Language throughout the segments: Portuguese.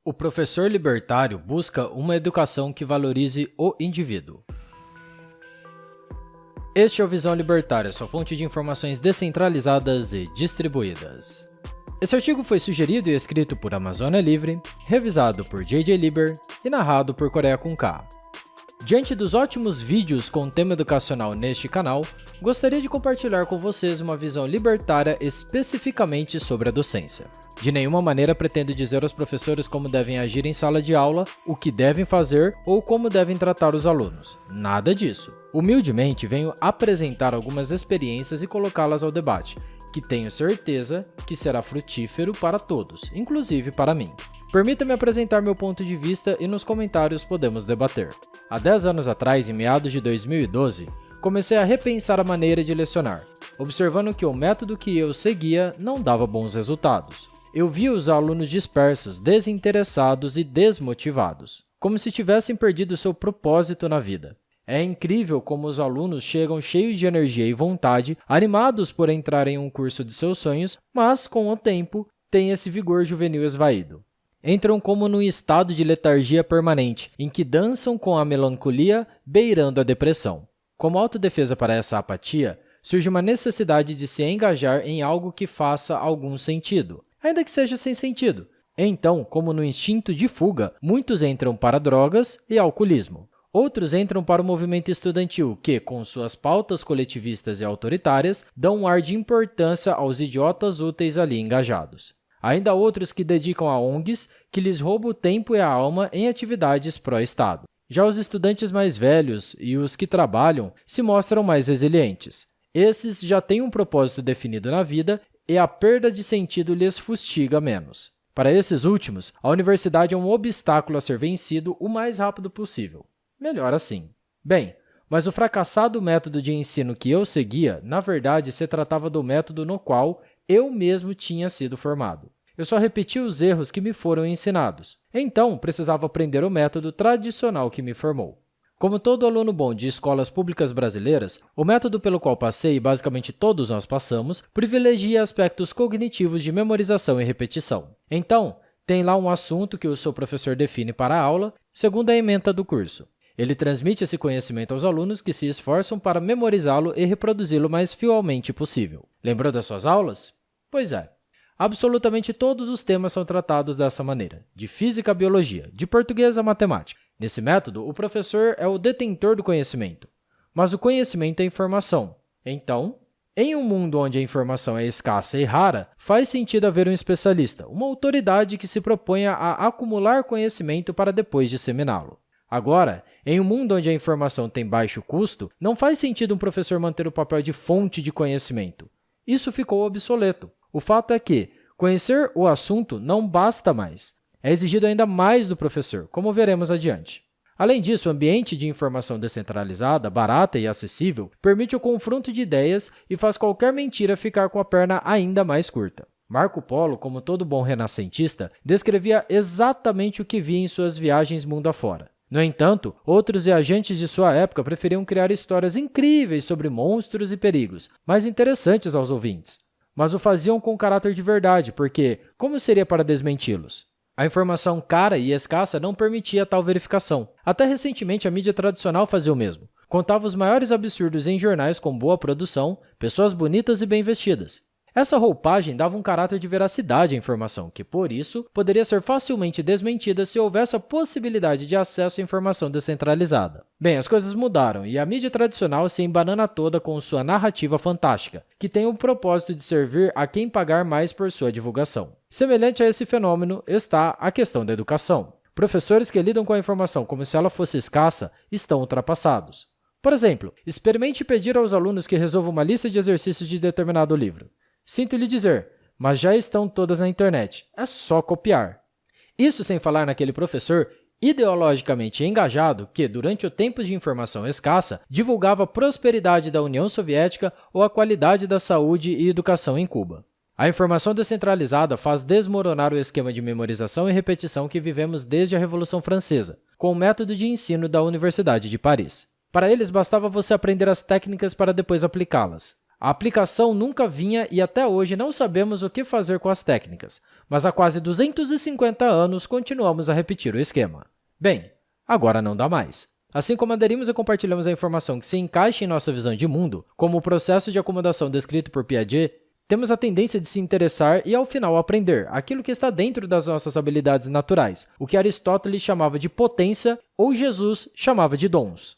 O professor libertário busca uma educação que valorize o indivíduo. Este é o Visão Libertária, sua fonte de informações descentralizadas e distribuídas. Esse artigo foi sugerido e escrito por Amazônia Livre, revisado por J.J. Lieber e narrado por Coreia com K. Diante dos ótimos vídeos com tema educacional neste canal, gostaria de compartilhar com vocês uma visão libertária especificamente sobre a docência. De nenhuma maneira pretendo dizer aos professores como devem agir em sala de aula, o que devem fazer ou como devem tratar os alunos. Nada disso. Humildemente venho apresentar algumas experiências e colocá-las ao debate, que tenho certeza que será frutífero para todos, inclusive para mim. Permita-me apresentar meu ponto de vista e nos comentários podemos debater. Há 10 anos atrás, em meados de 2012, comecei a repensar a maneira de lecionar, observando que o método que eu seguia não dava bons resultados. Eu via os alunos dispersos, desinteressados e desmotivados, como se tivessem perdido seu propósito na vida. É incrível como os alunos chegam cheios de energia e vontade, animados por entrar em um curso de seus sonhos, mas, com o tempo, têm esse vigor juvenil esvaído. Entram como num estado de letargia permanente, em que dançam com a melancolia, beirando a depressão. Como autodefesa para essa apatia, surge uma necessidade de se engajar em algo que faça algum sentido, ainda que seja sem sentido. Então, como no instinto de fuga, muitos entram para drogas e alcoolismo. Outros entram para o movimento estudantil que, com suas pautas coletivistas e autoritárias, dão um ar de importância aos idiotas úteis ali engajados. Ainda há outros que dedicam a ONGs, que lhes roubam o tempo e a alma em atividades pró-Estado. Já os estudantes mais velhos e os que trabalham se mostram mais resilientes. Esses já têm um propósito definido na vida e a perda de sentido lhes fustiga menos. Para esses últimos, a universidade é um obstáculo a ser vencido o mais rápido possível. Melhor assim. Bem, mas o fracassado método de ensino que eu seguia, na verdade, se tratava do método no qual eu mesmo tinha sido formado. Eu só repetia os erros que me foram ensinados. Então, precisava aprender o método tradicional que me formou. Como todo aluno bom de escolas públicas brasileiras, o método pelo qual passei, e basicamente todos nós passamos, privilegia aspectos cognitivos de memorização e repetição. Então, tem lá um assunto que o seu professor define para a aula, segundo a ementa do curso. Ele transmite esse conhecimento aos alunos que se esforçam para memorizá-lo e reproduzi-lo o mais fielmente possível. Lembrou das suas aulas? Pois é. Absolutamente todos os temas são tratados dessa maneira, de física a biologia, de português a matemática. Nesse método, o professor é o detentor do conhecimento, mas o conhecimento é informação. Então, em um mundo onde a informação é escassa e rara, faz sentido haver um especialista, uma autoridade que se proponha a acumular conhecimento para depois disseminá-lo. Agora, em um mundo onde a informação tem baixo custo, não faz sentido um professor manter o papel de fonte de conhecimento. Isso ficou obsoleto. O fato é que conhecer o assunto não basta mais. É exigido ainda mais do professor, como veremos adiante. Além disso, o ambiente de informação descentralizada, barata e acessível, permite o confronto de ideias e faz qualquer mentira ficar com a perna ainda mais curta. Marco Polo, como todo bom renascentista, descrevia exatamente o que via em suas viagens mundo afora. No entanto, outros viajantes de sua época preferiam criar histórias incríveis sobre monstros e perigos, mais interessantes aos ouvintes. Mas o faziam com caráter de verdade, porque como seria para desmenti-los? A informação cara e escassa não permitia tal verificação. Até recentemente, a mídia tradicional fazia o mesmo. Contava os maiores absurdos em jornais com boa produção, pessoas bonitas e bem vestidas. Essa roupagem dava um caráter de veracidade à informação, que, por isso, poderia ser facilmente desmentida se houvesse a possibilidade de acesso à informação descentralizada. Bem, as coisas mudaram e a mídia tradicional se embanana toda com sua narrativa fantástica, que tem o propósito de servir a quem pagar mais por sua divulgação. Semelhante a esse fenômeno está a questão da educação. Professores que lidam com a informação como se ela fosse escassa estão ultrapassados. Por exemplo, experimente pedir aos alunos que resolvam uma lista de exercícios de determinado livro. Sinto lhe dizer, mas já estão todas na internet, é só copiar. Isso sem falar naquele professor ideologicamente engajado que, durante o tempo de informação escassa, divulgava a prosperidade da União Soviética ou a qualidade da saúde e educação em Cuba. A informação descentralizada faz desmoronar o esquema de memorização e repetição que vivemos desde a Revolução Francesa, com o método de ensino da Universidade de Paris. Para eles, bastava você aprender as técnicas para depois aplicá-las. A aplicação nunca vinha e até hoje não sabemos o que fazer com as técnicas, mas há quase 250 anos continuamos a repetir o esquema. Bem, agora não dá mais. Assim como aderimos e compartilhamos a informação que se encaixa em nossa visão de mundo, como o processo de acomodação descrito por Piaget, temos a tendência de se interessar e, ao final, aprender aquilo que está dentro das nossas habilidades naturais, o que Aristóteles chamava de potência ou Jesus chamava de dons.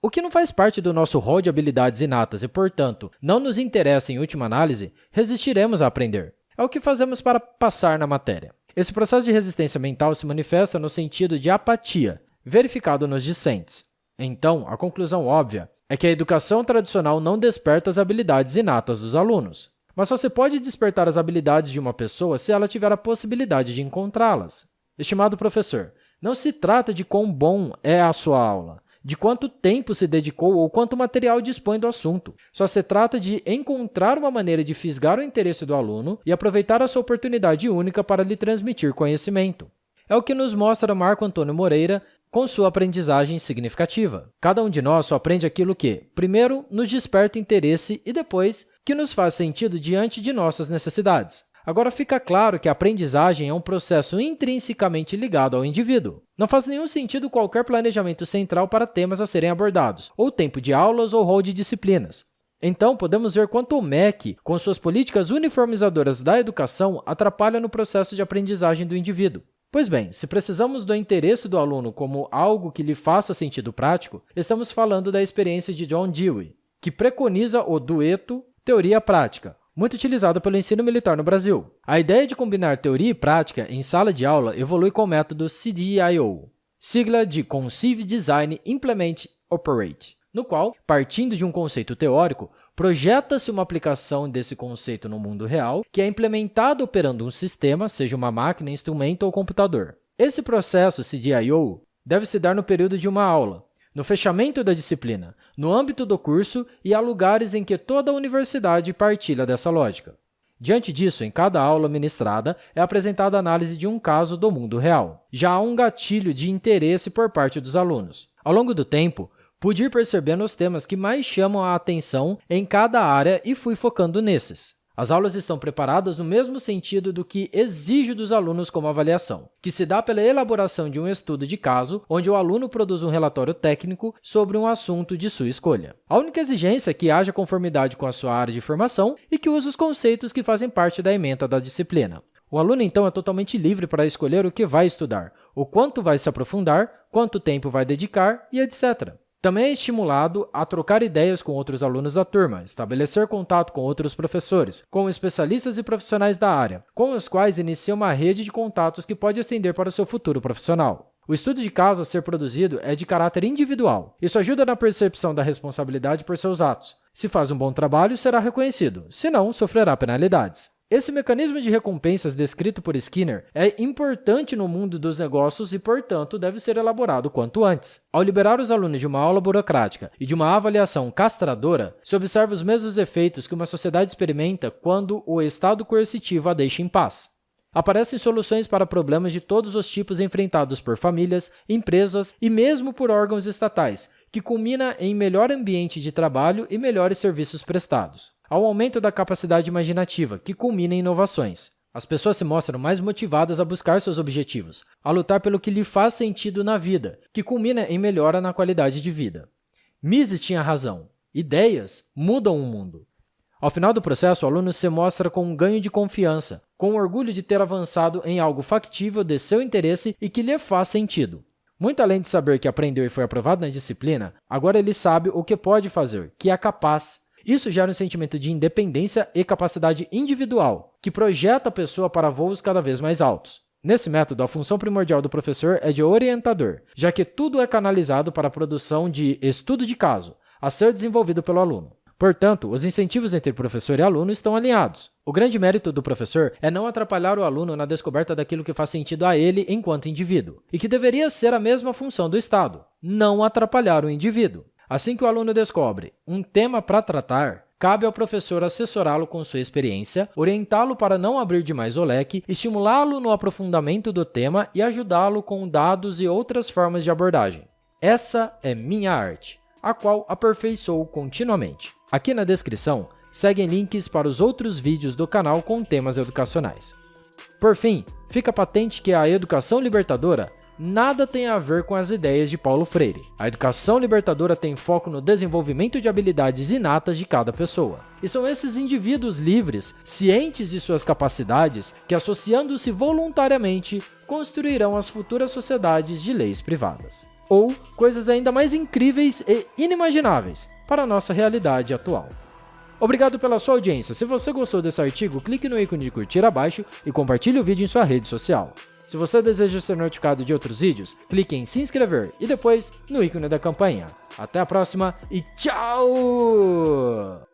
O que não faz parte do nosso rol de habilidades inatas e, portanto, não nos interessa em última análise, resistiremos a aprender. É o que fazemos para passar na matéria. Esse processo de resistência mental se manifesta no sentido de apatia, verificado nos discentes. Então, a conclusão óbvia é que a educação tradicional não desperta as habilidades inatas dos alunos. Mas só se pode despertar as habilidades de uma pessoa se ela tiver a possibilidade de encontrá-las. Estimado professor, não se trata de quão bom é a sua aula, de quanto tempo se dedicou ou quanto material dispõe do assunto. Só se trata de encontrar uma maneira de fisgar o interesse do aluno e aproveitar a sua oportunidade única para lhe transmitir conhecimento. É o que nos mostra Marco Antônio Moreira com sua aprendizagem significativa. Cada um de nós só aprende aquilo que, primeiro, nos desperta interesse e depois, que nos faz sentido diante de nossas necessidades. Agora fica claro que a aprendizagem é um processo intrinsecamente ligado ao indivíduo. Não faz nenhum sentido qualquer planejamento central para temas a serem abordados, ou tempo de aulas ou rol de disciplinas. Então, podemos ver quanto o MEC, com suas políticas uniformizadoras da educação, atrapalha no processo de aprendizagem do indivíduo. Pois bem, se precisamos do interesse do aluno como algo que lhe faça sentido prático, estamos falando da experiência de John Dewey, que preconiza o dueto teoria-prática, muito utilizado pelo ensino militar no Brasil. A ideia de combinar teoria e prática em sala de aula evolui com o método CDIO, sigla de Conceive, Design, Implement, Operate, no qual, partindo de um conceito teórico, projeta-se uma aplicação desse conceito no mundo real, que é implementado operando um sistema, seja uma máquina, instrumento ou computador. Esse processo CDIO deve se dar no período de uma aula, no fechamento da disciplina, no âmbito do curso e há lugares em que toda a universidade partilha dessa lógica. Diante disso, em cada aula ministrada, é apresentada a análise de um caso do mundo real. Já há um gatilho de interesse por parte dos alunos. Ao longo do tempo, pude ir percebendo os temas que mais chamam a atenção em cada área e fui focando nesses. As aulas estão preparadas no mesmo sentido do que exijo dos alunos como avaliação, que se dá pela elaboração de um estudo de caso, onde o aluno produz um relatório técnico sobre um assunto de sua escolha. A única exigência é que haja conformidade com a sua área de formação e que use os conceitos que fazem parte da ementa da disciplina. O aluno, então, é totalmente livre para escolher o que vai estudar, o quanto vai se aprofundar, quanto tempo vai dedicar e etc. Também é estimulado a trocar ideias com outros alunos da turma, estabelecer contato com outros professores, com especialistas e profissionais da área, com os quais inicia uma rede de contatos que pode estender para o seu futuro profissional. O estudo de caso a ser produzido é de caráter individual. Isso ajuda na percepção da responsabilidade por seus atos. Se faz um bom trabalho, será reconhecido, se não, sofrerá penalidades. Esse mecanismo de recompensas descrito por Skinner é importante no mundo dos negócios e, portanto, deve ser elaborado quanto antes. Ao liberar os alunos de uma aula burocrática e de uma avaliação castradora, se observa os mesmos efeitos que uma sociedade experimenta quando o estado coercitivo a deixa em paz. Aparecem soluções para problemas de todos os tipos enfrentados por famílias, empresas e mesmo por órgãos estatais, que culmina em melhor ambiente de trabalho e melhores serviços prestados. Ao aumento da capacidade imaginativa, que culmina em inovações. As pessoas se mostram mais motivadas a buscar seus objetivos, a lutar pelo que lhe faz sentido na vida, que culmina em melhora na qualidade de vida. Mises tinha razão. Ideias mudam o mundo. Ao final do processo, o aluno se mostra com um ganho de confiança, com orgulho de ter avançado em algo factível de seu interesse e que lhe faz sentido. Muito além de saber que aprendeu e foi aprovado na disciplina, agora ele sabe o que pode fazer, que é capaz. Isso gera um sentimento de independência e capacidade individual, que projeta a pessoa para voos cada vez mais altos. Nesse método, a função primordial do professor é de orientador, já que tudo é canalizado para a produção de estudo de caso, a ser desenvolvido pelo aluno. Portanto, os incentivos entre professor e aluno estão alinhados. O grande mérito do professor é não atrapalhar o aluno na descoberta daquilo que faz sentido a ele enquanto indivíduo, e que deveria ser a mesma função do Estado, não atrapalhar o indivíduo. Assim que o aluno descobre um tema para tratar, cabe ao professor assessorá-lo com sua experiência, orientá-lo para não abrir demais o leque, estimulá-lo no aprofundamento do tema e ajudá-lo com dados e outras formas de abordagem. Essa é minha arte, a qual aperfeiçoo continuamente. Aqui na descrição, seguem links para os outros vídeos do canal com temas educacionais. Por fim, fica patente que a educação libertadora nada tem a ver com as ideias de Paulo Freire. A educação libertadora tem foco no desenvolvimento de habilidades inatas de cada pessoa. E são esses indivíduos livres, cientes de suas capacidades, que associando-se voluntariamente, construirão as futuras sociedades de leis privadas. Ou coisas ainda mais incríveis e inimagináveis para a nossa realidade atual. Obrigado pela sua audiência. Se você gostou desse artigo, clique no ícone de curtir abaixo e compartilhe o vídeo em sua rede social. Se você deseja ser notificado de outros vídeos, clique em se inscrever e depois no ícone da campainha. Até a próxima e tchau!